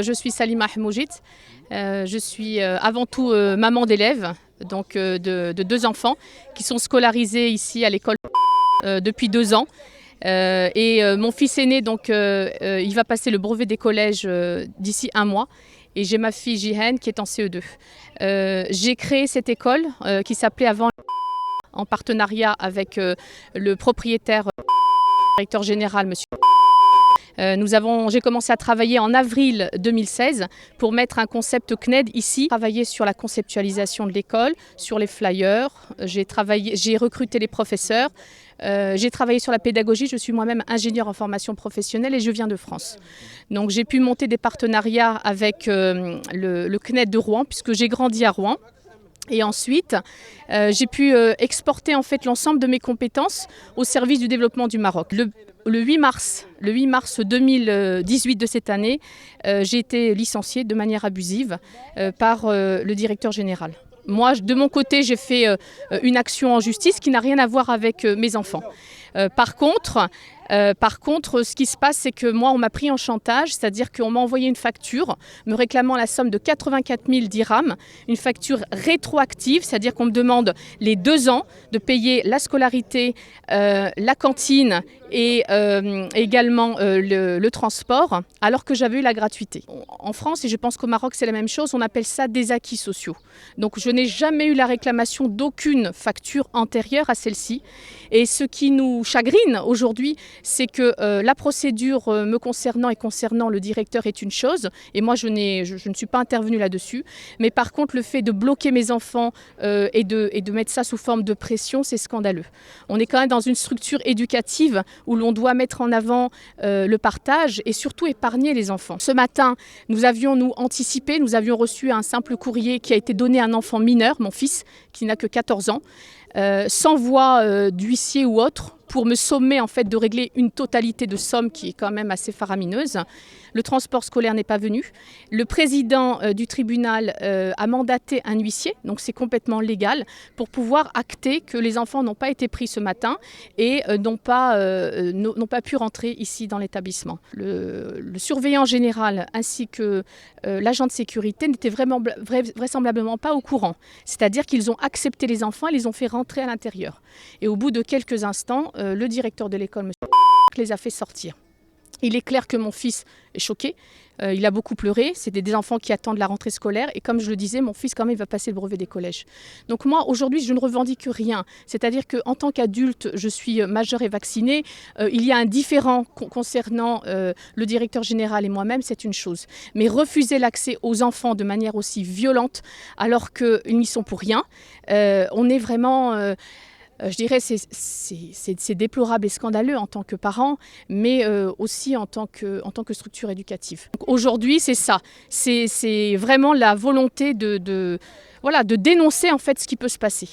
Je suis Salima Hmoujit, je suis avant tout maman d'élèves, donc de 2 enfants qui sont scolarisés ici à l'école depuis 2 ans. Mon fils aîné, donc, il va passer le brevet des collèges d'ici 1 mois. Et j'ai ma fille Jihen qui est en CE2. J'ai créé cette école qui s'appelait avant en partenariat avec le propriétaire, directeur général, monsieur. J'ai commencé à travailler en avril 2016 pour mettre un concept CNED ici, travailler sur la conceptualisation de l'école, sur les flyers, j'ai recruté les professeurs, j'ai travaillé sur la pédagogie, je suis moi-même ingénieure en formation professionnelle et je viens de France. Donc j'ai pu monter des partenariats avec le CNED de Rouen puisque j'ai grandi à Rouen. Et ensuite, j'ai pu exporter en fait l'ensemble de mes compétences au service du développement du Maroc. Le 8 mars 2018 de cette année, j'ai été licenciée de manière abusive par le directeur général. Moi, de mon côté, j'ai fait une action en justice qui n'a rien à voir avec mes enfants. Par contre, ce qui se passe, c'est que moi, on m'a pris en chantage, c'est-à-dire qu'on m'a envoyé une facture me réclamant la somme de 84 000 dirhams, une facture rétroactive, c'est-à-dire qu'on me demande les 2 ans de payer la scolarité, la cantine et également le transport, alors que j'avais eu la gratuité. En France, et je pense qu'au Maroc, c'est la même chose, on appelle ça des acquis sociaux. Donc je n'ai jamais eu la réclamation d'aucune facture antérieure à celle-ci. Et ce qui nous chagrine aujourd'hui, c'est que la procédure me concernant et concernant le directeur est une chose, et moi je ne suis pas intervenue là-dessus, mais par contre le fait de bloquer mes enfants et de mettre ça sous forme de pression, c'est scandaleux. On est quand même dans une structure éducative où l'on doit mettre en avant le partage et surtout épargner les enfants. Ce matin, nous avions anticipé, nous avions reçu un simple courrier qui a été donné à un enfant mineur, mon fils, qui n'a que 14 ans, sans voix d'huissier ou autre, pour me sommer en fait de régler une totalité de somme qui est quand même assez faramineuse. Le transport scolaire n'est pas venu. Le président du tribunal a mandaté un huissier, donc c'est complètement légal, pour pouvoir acter que les enfants n'ont pas été pris ce matin et n'ont pas pu rentrer ici dans l'établissement. Le surveillant général ainsi que l'agent de sécurité n'étaient vraisemblablement pas au courant. C'est-à-dire qu'ils ont accepté les enfants et les ont fait rentrer à l'intérieur. Et au bout de quelques instants, le directeur de l'école, monsieur, les a fait sortir. Il est clair que mon fils est choqué, il a beaucoup pleuré, c'est des enfants qui attendent la rentrée scolaire et comme je le disais, mon fils quand même il va passer le brevet des collèges. Donc moi aujourd'hui je ne revendique rien, c'est-à-dire qu'en tant qu'adulte je suis majeure et vaccinée, il y a un différend concernant le directeur général et moi-même, c'est une chose. Mais refuser l'accès aux enfants de manière aussi violente alors qu'ils n'y sont pour rien, on est vraiment... je dirais que c'est déplorable et scandaleux en tant que parent, mais aussi en tant que structure éducative. Aujourd'hui, c'est ça. C'est vraiment la volonté de dénoncer en fait ce qui peut se passer.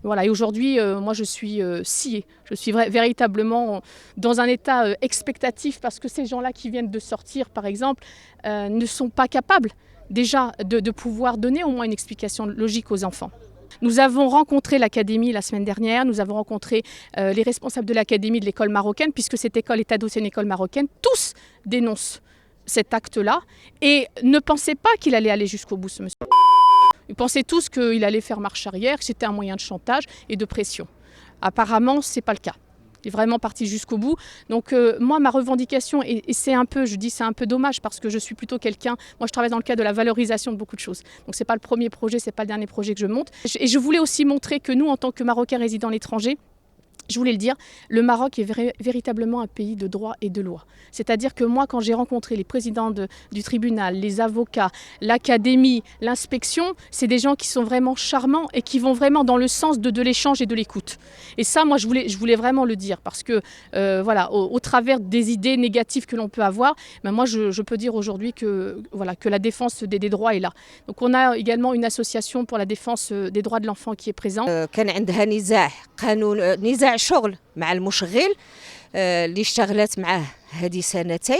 Voilà, et aujourd'hui, moi je suis sciée. Je suis véritablement dans un état expectatif parce que ces gens-là qui viennent de sortir, par exemple, ne sont pas capables déjà de pouvoir donner au moins une explication logique aux enfants. Nous avons rencontré l'académie la semaine dernière, nous avons rencontré les responsables de l'académie de l'école marocaine, puisque cette école est adossée à une école marocaine. Tous dénoncent cet acte-là et ne pensaient pas qu'il allait aller jusqu'au bout, ce monsieur. Ils pensaient tous qu'il allait faire marche arrière, que c'était un moyen de chantage et de pression. Apparemment, ce n'est pas le cas. Il est vraiment parti jusqu'au bout. Donc moi, ma revendication, et c'est un peu dommage parce que je suis plutôt quelqu'un, moi je travaille dans le cadre de la valorisation de beaucoup de choses. Donc c'est pas le premier projet, c'est pas le dernier projet que je monte. Et je voulais aussi montrer que nous, en tant que Marocains résidant à l'étranger, je voulais le dire, le Maroc est véritablement un pays de droit et de loi. C'est-à-dire que moi, quand j'ai rencontré les présidents du tribunal, les avocats, l'académie, l'inspection, c'est des gens qui sont vraiment charmants et qui vont vraiment dans le sens de l'échange et de l'écoute. Et ça, moi, je voulais vraiment le dire parce que, voilà, au travers des idées négatives que l'on peut avoir, ben moi, je peux dire aujourd'hui que la défense des droits est là. Donc, on a également une association pour la défense des droits de l'enfant qui est présente. شغل مع المشغل اللي اشتغلت معاه هذه 2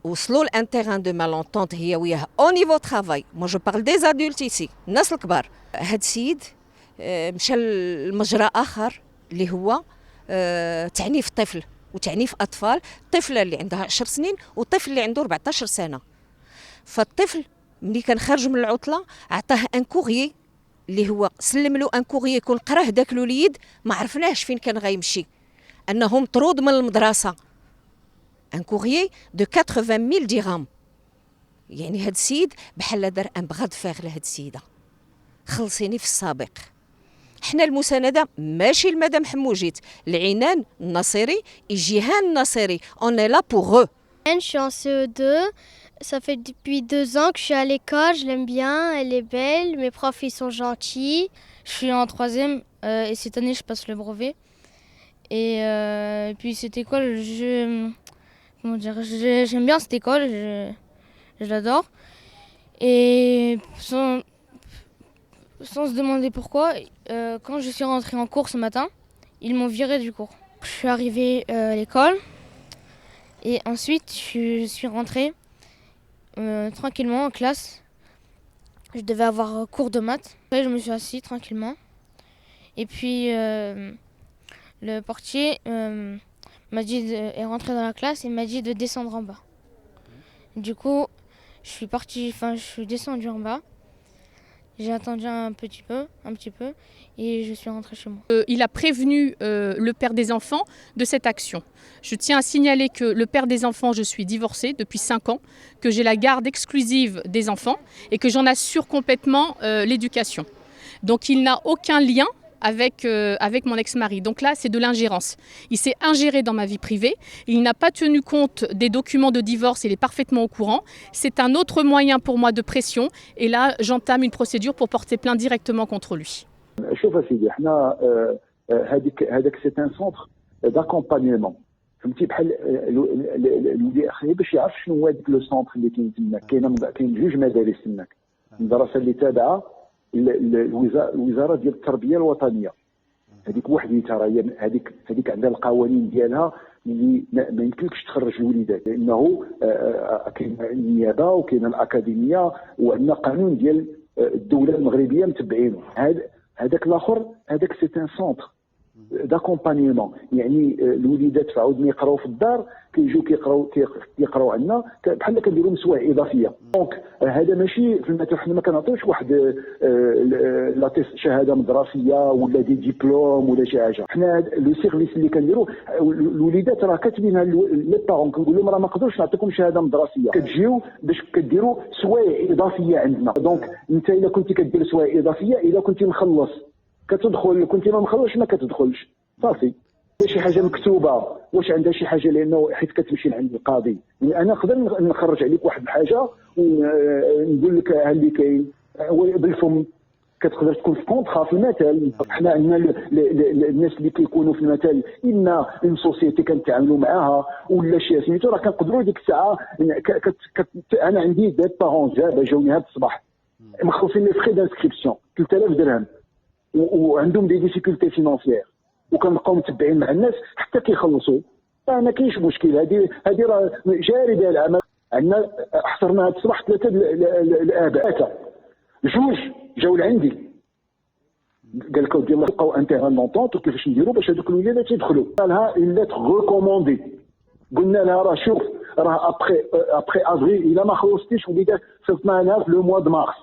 وصلوا لان تيران دو مالونطونت هي وياه او نيفو ترافاي مو جو بارل دي ادولت ايسي الناس الكبار. هذا السيد مشى لمجرى اخر اللي هو تعنيف طفل وتعنيف اطفال، طفله اللي عندها 10 سنين وطفل اللي عنده 14 سنه. فالطفل ملي كان خارج من العطله عطاه ان كوريي اللي هو سلم له ان كوريي يكون قراه داك الوليد، ما عرفناش فين كان غيمشي، انه مطرود من المدرسه. ان كوريي دو 80,000 درهم. يعني هاد السيد بحال دار ان بغاد فاغ لهاد السيده. خلصيني في السابق. حنا المسانده ماشي المدام حموجيت، العنان النصيري الجهان النصيري، on est là pour eux. Je suis en CE2, ça fait depuis 2 ans que je suis à l'école, je l'aime bien, elle est belle, mes profs ils sont gentils. Je suis en 3e et cette année je passe le brevet. Et puis cette école, j'aime bien cette école, je l'adore. Et sans se demander pourquoi, quand je suis rentrée en cours ce matin, ils m'ont virée du cours. Je suis arrivée à l'école. Et ensuite, je suis rentrée tranquillement en classe. Je devais avoir cours de maths. Après, je me suis assise tranquillement. Et puis, le portier est rentré dans la classe et m'a dit de descendre en bas. Du coup, je suis descendue en bas. J'ai attendu un petit peu, et je suis rentrée chez moi. Il a prévenu le père des enfants de cette action. Je tiens à signaler que le père des enfants, je suis divorcée depuis 5 ans, que j'ai la garde exclusive des enfants et que j'en assure complètement l'éducation. Donc il n'a aucun lien avec mon ex-mari. Donc là, c'est de l'ingérence. Il s'est ingéré dans ma vie privée. Il n'a pas tenu compte des documents de divorce. Il est parfaitement au courant. C'est un autre moyen pour moi de pression. Et là, j'entame une procédure pour porter plainte directement contre lui. شوف سيدي حنا هذاك سي ان سونتر داكومبانيمون فهمتي بحال الولي اخي باش يعرف شنو هو هذاك لو سونتر اللي كاين تماك. كاين جوج مدارس تماك، المدرسه اللي تابعه الوزاره ديال التربيه الوطنيه، هذيك وحديتها راهي هذيك عندها القوانين ديالها اللي ما يمكنلكش تخرج الوليدات، لانه كاين النيابه وكاين الاكاديميه وعندنا قانون ديال الدوله المغربيه متبعينه. هذاك الاخر هذاك سي ان سونتر داكومبانيمون، يعني الوليدات عاود ما يقراو في الدار كيجيو كيقراو عندنا بحال كنديروا مسواع اضافيه. دونك هذا ماشي في المثل، حنا ما كنعطيوش واحد شهاده مدرسيه ولا دي ديبلوم ولا شي حاجه. حنا لو سيرفيس اللي كنديروا الوليدات راه كاتبينها لي بارون، كنقول لهم راه ما نقدروش نعطيكم شهاده مدرسيه، كتجيو باش كديروا سوايع اضافيه عندنا. دونك انت الا كنتي كدير سوايع اضافيه، الا كنتي مخلص كتدخل، كنتي ما مخلصش ما كتدخلش، صافي. شي حاجه مكتوبه واش عندها شي حاجه، لانه حيت كتمشي لعند القاضي. يعني انا نقدر نخرج عليك واحد الحاجه ونقول لك ها اللي كاين بالفم، كتقدر تكون في كونطرا في المثل. حنا عندنا الناس اللي كيكونوا في المثل اما اون سوسيتي كنتعاملوا معاها ولا شي سميتو، راه كنقدروا ديك الساعه انا عندي دي بارون جاوني هذا الصباح مخلصين لي فري دانسكريبسيون 3000 درهم وعندهم دي ديفيكولتي فينانسيير، وكنبقاو متبعين مع الناس حتى كيخلصوا. ما كاينش مشكل، هذه راه جاري ديال العمل. عندنا حصرنا هذا الصباح 3 الاباء، 2 جاو لعندي قال لك ودي الله لقاو انتيغان دونطونت وكيفاش نديروا باش هذوك الوليدات يدخلوا. قالها الا ريكوموندي، قلنا لها راه شوف راه ابخي افريل الا ما خلصتيش وليدات صيفطنا لها في لو موا دو مارس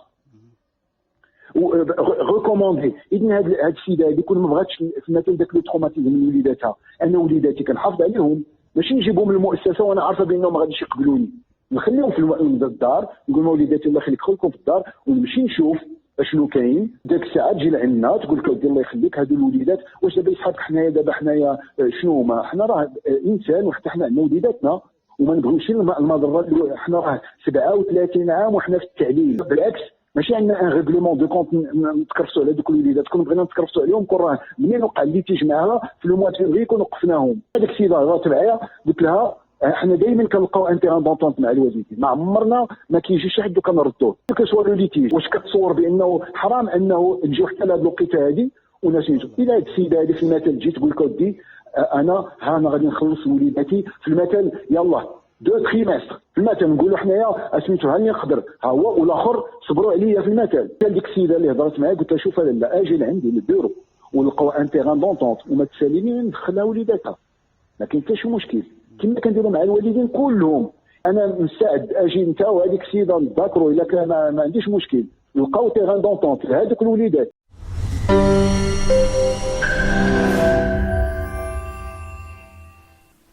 ريكوموندي. اذن هاد السيده هذه كون ما بغاتش في المثل داك لو تروماتيزم من وليداتها، انا وليداتي كنحافظ عليهم، ماشي نجيبهم للمؤسسه وانا عارفه بانهم ما غاديش يقبلوني، نخليهم في الدار، نقول لهم وليداتي الله يخليك خليكم في الدار ونمشي نشوف اشنو كاين. داك الساعه تجي لعندنا تقول لك الله يخليك هادو الوليدات واش دابا يصحابك حنايا، دابا حنايا شنو هما، حنا راه انسان وحتى حنا عندنا وليداتنا وما نبغيوش المضره. حنا راه 37 عام وحنا في التعليم، بالعكس ماشي عندنا ان ريغلومون دو كونت نتكرفسوا على دوك الوليدات. كون بغينا نتكرفسوا عليهم كون راه منين وقع الليتيج معاها في لو موا فيفري كون وقفناهم. هذيك السيده راه معايا قلت لها احنا دائما كنلقاو انتيغان دونطونت مع الوالدين، ما عمرنا ما كيجي شي حد وكنردوه كسوا لو ليتيج. واش كتصور بانه حرام انه نجيو حتى لهاد الوقيته هذه وناس يجوا؟ الى هاد السيده هذه في المثل تجي تقول لك ودي انا غادي نخلص وليداتي في المثل يلا 2 تريمستر في المثل، نقولوا حنايا سميتو هاني نقدر ها هو والاخر صبروا عليا في المثل. قال ديك السيده اللي هضرت معايا قلت لها شوف لا اجي لعندي للبيرو ولقاو انتيغان دونطونت وما تساليني ندخلها وليداتها، ما كاين حتى شي مشكل كما كنديروا مع الوالدين كلهم. انا مستعد اجي انت وهذيك السيده نذاكروا الا كان ما عنديش مشكل، نلقاو تيغان دونطونت لهذوك الوليدات.